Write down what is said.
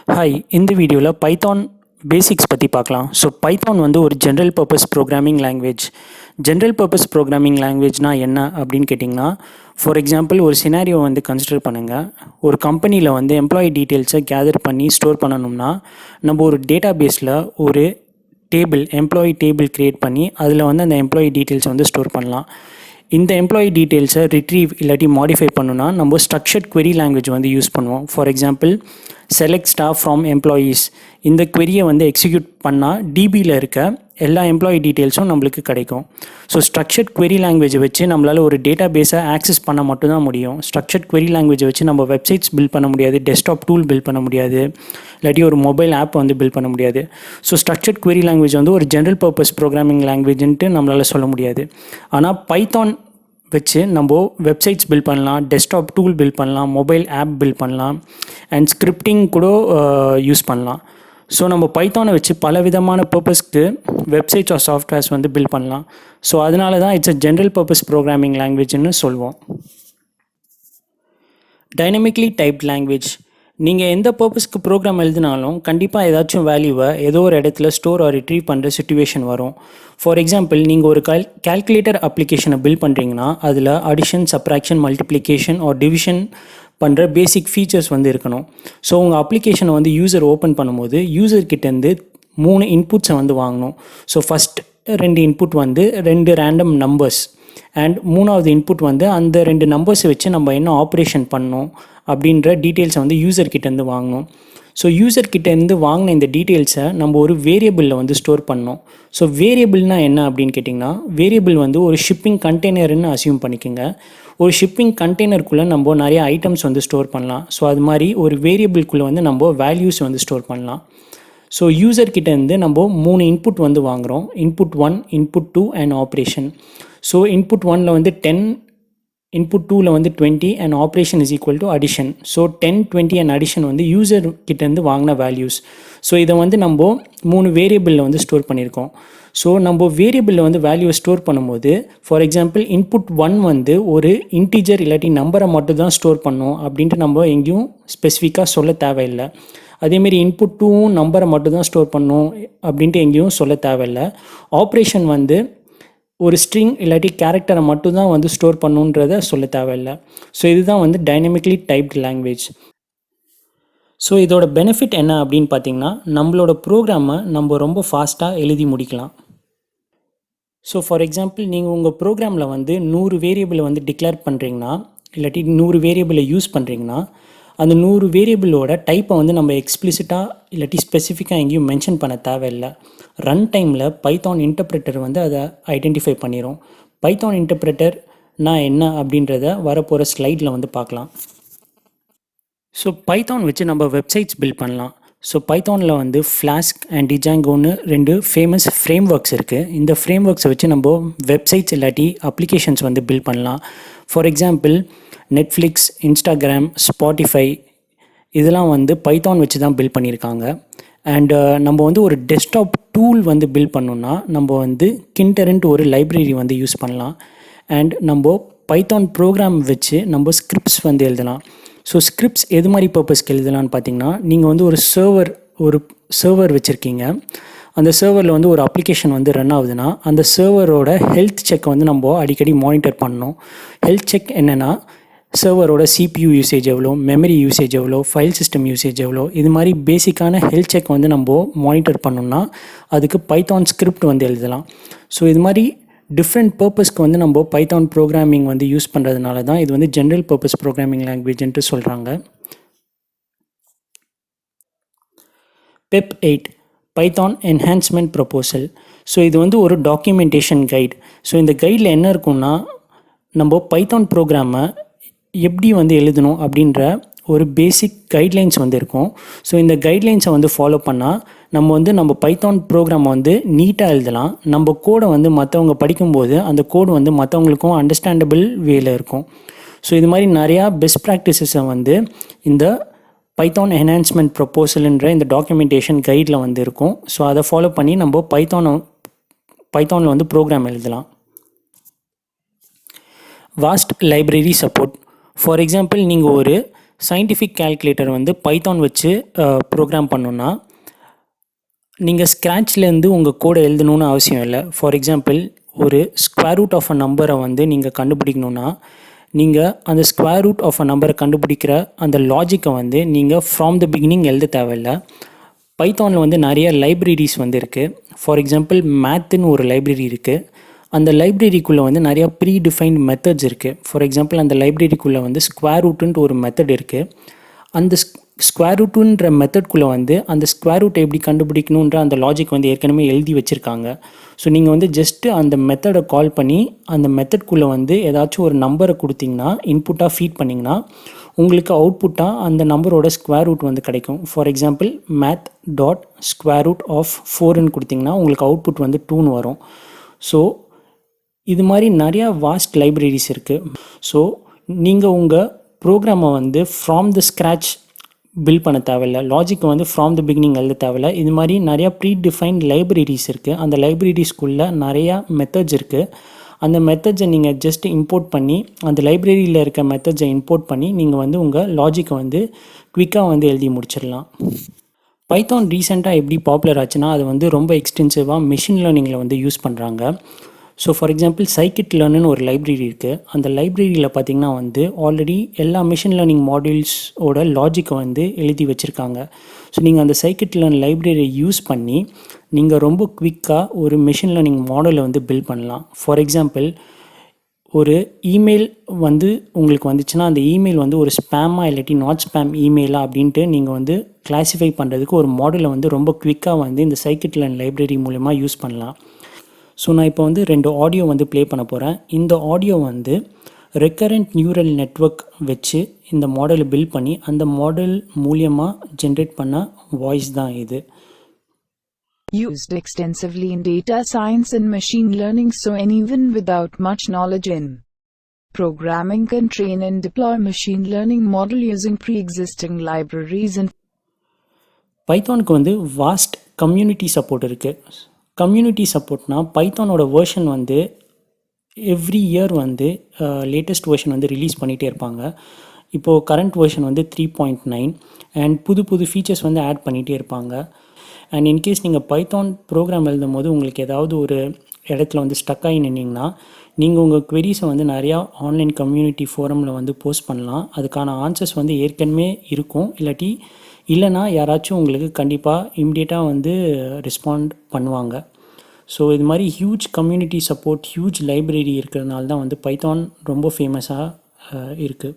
Hi, இந்த வீடியோவில் Python basics பற்றி பார்க்கலாம். ஸோ பைத்தான் வந்து ஒரு general purpose programming language. General purpose programming லாங்குவேஜ்னால் என்ன அப்படின்னு கேட்டிங்கன்னா, ஃபார் எக்ஸாம்பிள் ஒரு சினாரியோ வந்து கன்சிடர் பண்ணுங்கள். ஒரு கம்பெனியில் வந்து எம்ப்ளாயி டீட்டெயில்ஸை கேதர் பண்ணி ஸ்டோர் பண்ணணும்னா நம்ம ஒரு டேட்டா பேஸில் ஒரு எம்ப்ளாயி டேபிள் க்ரியேட் பண்ணி அதில் வந்து அந்த எம்ப்ளாயி டீட்டெயில்ஸை வந்து ஸ்டோர் பண்ணலாம். இந்த எம்ப்ளாயி டீட்டெயில்ஸை ரிட்ரீவ் இல்லாட்டி மாடிஃபை பண்ணணும்னா நம்ம ஸ்ட்ரக்சர்ட் query லாங்குவேஜ் வந்து யூஸ் பண்ணுவோம். For example select staff from employees. இந்த queryயை வந்து எக்ஸிக்யூட் பண்ணால் டிபியில் இருக்க எல்லா எம்ப்ளாயி டீட்டெயில்ஸும் நம்மளுக்கு கிடைக்கும். ஸோ ஸ்ட்ரக்சர்ட் query லாங்குவேஜை வச்சு நம்மளால் ஒரு டேட்டா பேஸை ஆக்சஸ் பண்ண மட்டும்தான் முடியும். ஸ்ட்ரக்சர்ட் query லாங்குவேஜை வச்சு நம்ம வெப்சைட்ஸ் பில்ட் பண்ண முடியாது, டெஸ்க்டாப் டூல் பில்ட் பண்ண முடியாது, இல்லாட்டி ஒரு மொபைல் ஆப் வந்து பில்ட் பண்ண முடியாது. ஸோ ஸ்ட்ரக்சர்ட் query லாங்குவேஜ் வந்து ஒரு ஜென்ரல் பர்பஸ் ப்ரோக்ராமிங் லாங்குவேஜ்ன்ட்டு நம்மளால் சொல்ல முடியாது. ஆனால் பைத்தான் வச்சு நம்ம வெப்சைட்ஸ் பில்ட் பண்ணலாம், டெஸ்க்டாப் டூல் பில்ட் பண்ணலாம், மொபைல் ஆப் பில்ட் பண்ணலாம், அண்ட் ஸ்கிரிப்டிங் கூட யூஸ் பண்ணலாம். ஸோ நம்ம பைத்தானை வச்சு பல விதமான பர்பஸ்க்கு வெப்சைட்ஸ் ஆர் சாஃப்ட்வேர்ஸ் வந்து பில்ட் பண்ணலாம். ஸோ அதனால தான் it's a general purpose programming லாங்குவேஜ்னு சொல்வோம். Dynamically typed language. நீங்கள் எந்த பர்பஸ்க்கு ப்ரோக்ராம் எழுதினாலும் கண்டிப்பாக ஏதாச்சும் வேல்யூவை ஏதோ ஒரு இடத்துல ஸ்டோர் ஆர் ரிட்ரீவ் பண்ணுற சிச்சுவேஷன் வரும். ஃபார் எக்ஸாம்பிள் நீங்கள் ஒரு கால்குலேட்டர் அப்ளிகேஷனை பில்ட் பண்ணுறீங்கன்னா அதில் addition, subtraction, multiplication R division பண்ணுற பேசிக் ஃபீச்சர்ஸ் வந்து இருக்கணும். ஸோ உங்கள் அப்ளிகேஷனை வந்து யூசர் ஓப்பன் பண்ணும்போது யூசர்கிட்டேருந்து 3 இன்புட்ஸை வந்து வாங்கணும். ஸோ ஃபஸ்ட் 2 இன்புட் வந்து 2 ரேண்டம் நம்பர்ஸ், அண்ட் 3வது இன்புட் வந்து அந்த 2 நம்பர்ஸை வச்சு நம்ம என்ன ஆப்ரேஷன் பண்ணோம் அப்படின்ற டீட்டெயில்ஸை வந்து யூசர்கிட்டேருந்து வாங்கணும். ஸோ யூசர்கிட்டேருந்து வாங்கின இந்த டீட்டெயில்ஸை நம்ம ஒரு வேரியபிளில் வந்து ஸ்டோர் பண்ணோம். ஸோ வேரியபிள்னால் என்ன அப்படின்னு கேட்டிங்கன்னா, வேரியபிள் வந்து ஒரு ஷிப்பிங் கண்டெய்னர்னு அசியூம் பண்ணிக்கோங்க. ஒரு ஷிப்பிங் கண்டெய்னருக்குள்ளே நம்ம நிறைய ஐட்டம்ஸ் வந்து ஸ்டோர் பண்ணலாம். ஸோ அது மாதிரி ஒரு வேரியபிள்குள்ளே வந்து நம்ம வேல்யூஸ் வந்து ஸ்டோர் பண்ணலாம். ஸோ யூசர்கிட்டேருந்து நம்ம 3 இன்புட் வந்து வாங்குகிறோம். Input 1, input 2 and operation. So input 1ல் வந்து 10, இன்புட் 2ல் வந்து 20 and operation is equal to addition. So 10, 20 and addition வந்து யூசர்கிட்டேருந்து வாங்கின வேல்யூஸ். ஸோ இதை வந்து நம்ம 3 வேரியபிளில் வந்து ஸ்டோர் பண்ணியிருக்கோம். ஸோ நம்ம வேரியபிளில் வந்து வேல்யூவை ஸ்டோர் பண்ணும்போது, ஃபார் எக்ஸாம்பிள் இன்புட் 1 வந்து ஒரு இன்டிஜர் இல்லாட்டி நம்பரை மட்டும் தான் ஸ்டோர் பண்ணோம் அப்படின்ட்டு நம்ம எங்கேயும் ஸ்பெசிஃபிக்காக சொல்ல தேவையில்லை. அதேமாரி இன்புட் 2வும் நம்பரை மட்டும் தான் ஸ்டோர் பண்ணணும் அப்படின்ட்டு எங்கேயும் சொல்ல தேவையில்லை. ஆப்ரேஷன் வந்து ஒரு ஸ்ட்ரிங் இல்லாட்டி கேரக்டரை மட்டும் தான் வந்து ஸ்டோர் பண்ணுன்றதை சொல்ல தேவையில்லை. ஸோ இதுதான் வந்து டைனமிக்லி டைப்ட் லாங்குவேஜ். ஸோ இதோட பெனிஃபிட் என்ன அப்படின்னு பார்த்தீங்கன்னா, நம்மளோட ப்ரோக்ராமை நம்ம ரொம்ப ஃபாஸ்ட்டாக எழுதி முடிக்கலாம். ஸோ ஃபார் எக்ஸாம்பிள் நீங்கள் உங்கள் ப்ரோக்ராமில் வந்து 100 வேரியபிளை வந்து டிக்ளேர் பண்ணுறீங்கன்னா, இல்லாட்டி 100 வேரியபிளை யூஸ் பண்ணுறீங்கன்னா, அந்த 100 வேரியபிளோட டைப்பை வந்து நம்ம எக்ஸ்பிளிசிட்டாக இல்லாட்டி ஸ்பெசிஃபிக்காக எங்கேயும் மென்ஷன் பண்ண தேவையில்லை. ரன் டைமில் பைத்தான் இன்டர்பிரேட்டர் வந்து அதை ஐடென்டிஃபை பண்ணிடும். பைத்தான் இன்டர்பிரேட்டர்னா என்ன அப்படின்றத வரப்போகிற ஸ்லைடில் வந்து பார்க்கலாம். ஸோ பைத்தான் வச்சு நம்ம வெப்சைட்ஸ் பில்ட் பண்ணலாம். ஸோ பைத்தானில் வந்து ஃப்ளாஸ்க் அண்ட் டிஜாங்கோன்னு 2 ஃபேமஸ் ஃப்ரேம் ஒர்க்ஸ் இருக்குது. இந்த ஃப்ரேம் ஒர்க்ஸை வச்சு நம்ம வெப்சைட்ஸ் இல்லாட்டி அப்ளிகேஷன்ஸ் வந்து பில்ட் பண்ணலாம். For example Netflix, Instagram, Spotify இதெல்லாம் வந்து பைத்தான் வச்சு தான் பில்ட் பண்ணியிருக்காங்க. அண்டு நம்ம வந்து ஒரு டெஸ்க்டாப் டூல் வந்து பில்ட் பண்ணோன்னா நம்ம வந்து கிண்டர்ன்ட்டு ஒரு லைப்ரரி வந்து யூஸ் பண்ணலாம். அண்ட் நம்ம பைத்தான் ப்ரோக்ராம் வச்சு நம்ம ஸ்கிரிப்ட்ஸ் வந்து எழுதலாம். ஸோ ஸ்கிரிப்ட்ஸ் எது மாதிரி பர்பஸ்க்கு எழுதலான்னு பார்த்தீங்கன்னா, நீங்கள் வந்து ஒரு சர்வர் வச்சுருக்கீங்க. அந்த சர்வரில் வந்து ஒரு அப்ளிகேஷன் வந்து ரன் ஆகுதுன்னா அந்த சர்வரோட ஹெல்த் செக்கை வந்து நம்ம அடிக்கடி மானிட்டர் பண்ணணும். ஹெல்த் செக் என்னென்னா, சர்வரோட CPU யூசேஜ் எவ்வளோ, மெமரி யூசேஜ் எவ்வளோ, ஃபைல் சிஸ்டம் யூசேஜ் எவ்வளோ, இது மாதிரி பேசிக்கான ஹெல்த் செக் வந்து நம்ம மானிட்டர் பண்ணோம்னா அதுக்கு பைத்தான் ஸ்கிரிப்ட் வந்து எழுதலாம். ஸோ இது மாதிரி டிஃப்ரெண்ட் பர்பஸ்க்கு வந்து நம்ம பைத்தான் ப்ரோக்ராமிங் வந்து யூஸ் பண்ணுறதுனால தான் இது வந்து ஜென்ரல் பர்பஸ் ப்ரோக்ராமிங் லாங்குவேஜ்ன்ட்டு சொல்கிறாங்க. Pep 8 Python enhancement proposal. So இது வந்து ஒரு டாக்குமெண்டேஷன் கைட். ஸோ இந்த கைடில் என்ன இருக்குன்னா, நம்ம பைத்தான் ப்ரோக்ராமை எப்படி வந்து எழுதணும் அப்படின்ற ஒரு பேசிக் கைட்லைன்ஸ் வந்து இருக்கும். ஸோ இந்த கைட்லைன்ஸை வந்து ஃபாலோ பண்ணால் நம்ம பைத்தான் ப்ரோக்ராமை வந்து நீட்டாக எழுதலாம். நம்ம கோடை வந்து மற்றவங்க படிக்கும்போது அந்த கோடு வந்து மற்றவங்களுக்கும் அண்டர்ஸ்டாண்டபிள் வேல இருக்கும். ஸோ இது மாதிரி நிறையா பெஸ்ட் ப்ராக்டிசஸை வந்து இந்த பைத்தான் என்ஹான்ஸ்மெண்ட் ப்ரொபோசல்ன்ற இந்த டாக்குமெண்டேஷன் கைடில் வந்து இருக்கும். ஸோ அதை ஃபாலோ பண்ணி நம்ம பைத்தானில் வந்து ப்ரோக்ராம் எழுதலாம். Vast library support. For example நீங்கள் ஒரு சயின்டிஃபிக் கால்குலேட்டர் வந்து பைத்தான் வச்சு ப்ரோக்ராம் பண்ணணுன்னா நீங்கள் ஸ்க்ராட்ச்லேருந்து உங்கள் கோடை எழுதணும்னு அவசியம் இல்லை. ஃபார் எக்ஸாம்பிள், ஒரு ஸ்கொயர் ரூட் ஆஃப் அ நம்பரை வந்து நீங்கள் கண்டுபிடிக்கணுன்னா நீங்கள் அந்த ஸ்கொயர் ரூட் ஆஃப் அ நம்பரை கண்டுபிடிக்கிற அந்த லாஜிக்கை வந்து நீங்கள் ஃப்ராம் த பிகினிங் எழுத தேவையில்லை. பைத்தானில் வந்து நிறைய லைப்ரரிஸ் வந்து இருக்குது. ஃபார் எக்ஸாம்பிள், மேத்துன்னு ஒரு லைப்ரரி இருக்குது. அந்த லைப்ரரிக்குள்ளே வந்து நிறையா ப்ரீ டிஃபைன்ட் மெத்தட்ஸ் இருக்குது. ஃபார் எக்ஸாம்பிள், அந்த லைப்ரரிக்குள்ளே வந்து ஸ்கொயர் ரூட்டுன்ட்டு ஒரு மெத்தட் இருக்குது. அந்த ஸ்கொயர் ரூட்டுன்ற மெத்தட்குள்ளே வந்து அந்த ஸ்கொயர் ரூட்டை எப்படி கண்டுபிடிக்கணுன்ற அந்த லாஜிக் வந்து ஏற்கனவே எழுதி வச்சுருக்காங்க. ஸோ நீங்கள் வந்து ஜஸ்ட்டு அந்த மெத்தடை கால் பண்ணி அந்த மெத்தட்குள்ளே வந்து ஏதாச்சும் ஒரு நம்பரை கொடுத்தீங்கன்னா, இன்புட்டாக ஃபீட் பண்ணிங்கன்னா உங்களுக்கு அவுட்புட்டாக அந்த நம்பரோட ஸ்கொயர் ரூட் வந்து கிடைக்கும். For example, math dot square root of 4ன்னு கொடுத்திங்கன்னா உங்களுக்கு அவுட்புட் வந்து 2ன்னு வரும். ஸோ இது மாதிரி நிறையா வாஸ்ட் லைப்ரரிஸ் இருக்குது. ஸோ நீங்கள் உங்கள் ப்ரோக்ராமை வந்து ஃப்ராம் த ஸ்க்ராட்ச் பில்ட் பண்ண தேவையில்லை. லாஜிக் வந்து ஃப்ராம் த பிகினிங் எழுத தேவையில்லை. இது மாதிரி நிறையா ப்ரீ டிஃபைன்ட் லைப்ரரிஸ் இருக்குது. அந்த லைப்ரரிஸ்குள்ளே நிறையா மெத்தட்ஸ் இருக்குது. அந்த மெத்தட்ஸை நீங்கள் ஜஸ்ட் இம்போர்ட் பண்ணி அந்த லைப்ரரியில் இருக்க மெத்தட்ஸை இம்போர்ட் பண்ணி நீங்கள் வந்து உங்கள் லாஜிக்கை வந்து குவிக்காக வந்து எழுதி முடிச்சிடலாம். பைத்தான் ரீசெண்டாக எப்படி பாப்புலர் ஆச்சுன்னா, அது வந்து ரொம்ப எக்ஸ்டென்சிவாக மிஷின் லேர்னிங்கில் வந்து யூஸ் பண்ணுறாங்க. ஸோ ஃபார் எக்ஸாம்பிள், சைக்கிட் லேர்ன்னு ஒரு லைப்ரரி இருக்குது. அந்த லைப்ரரியில் பார்த்திங்கன்னா வந்து ஆல்ரெடி எல்லா மிஷின் லேர்னிங் மாடியூல்ஸோட லாஜிக்கை வந்து எழுதி வச்சுருக்காங்க. ஸோ நீங்கள் அந்த சைக்கிட் லேர்ன் லைப்ரரியை யூஸ் பண்ணி நீங்கள் ரொம்ப குவிக்காக ஒரு மிஷின் லேர்னிங் மாடலை வந்து பில்ட் பண்ணலாம். ஃபார் எக்ஸாம்பிள், ஒரு இமெயில் வந்து உங்களுக்கு வந்துச்சுன்னா அந்த இமெயில் வந்து ஒரு ஸ்பேமாக இல்லாட்டி நாட் ஸ்பேம் இமெயிலாக அப்படின்ட்டு நீங்கள் வந்து கிளாஸிஃபை பண்ணுறதுக்கு ஒரு மாடலை வந்து ரொம்ப குவிக்காக வந்து இந்த சைக்கிட் லேர்ன் லைப்ரரி மூலமாக யூஸ் பண்ணலாம். ஸோ நான் இப்போ வந்து 2 ஆடியோ வந்து ப்ளே பண்ண போகிறேன். இந்த ஆடியோ வந்து ரெக்கரண்ட் நியூரல் நெட்வொர்க் வச்சு இந்த மாடலை பில்ட் பண்ணி அந்த மாடல் மூலியமாக ஜென்ரேட் பண்ண வாய்ஸ் தான் இது. Used extensively in data science and machine learning, so anyone without much knowledge in programming can train and deploy machine learning model using pre-existing libraries and பைத்தானுக்கு வந்து வாஸ்ட் கம்யூனிட்டி சப்போர்ட் இருக்குது. Community சப்போர்ட்னா பைத்தானோட version வந்து every year வந்து latest version வந்து release பண்ணிகிட்டே இருப்பாங்க. இப்போது current version வந்து 3.9 and புது ஃபீச்சர்ஸ் வந்து ஆட் பண்ணிகிட்டே இருப்பாங்க. அண்ட் இன்கேஸ் நீங்கள் பைத்தான் ப்ரோக்ராம் எழுதும் போது உங்களுக்கு ஏதாவது ஒரு இடத்துல வந்து ஸ்டக் ஆகி நின்னீங்கன்னா நீங்கள் உங்கள் queries வந்து நிறையா ஆன்லைன் கம்யூனிட்டி ஃபோரமில் வந்து போஸ்ட் பண்ணலாம். அதுக்கான ஆன்சர்ஸ் வந்து ஏற்கனவே இருக்கும். இல்லைனா யாராச்சும் உங்களுக்கு கண்டிப்பாக இம்மிடியேட்டாக வந்து ரெஸ்பாண்ட் பண்ணுவாங்க. ஸோ இது மாதிரி huge community support, huge library இருக்கிறதுனால தான் வந்து பைத்தான் ரொம்ப ஃபேமஸாக இருக்குது.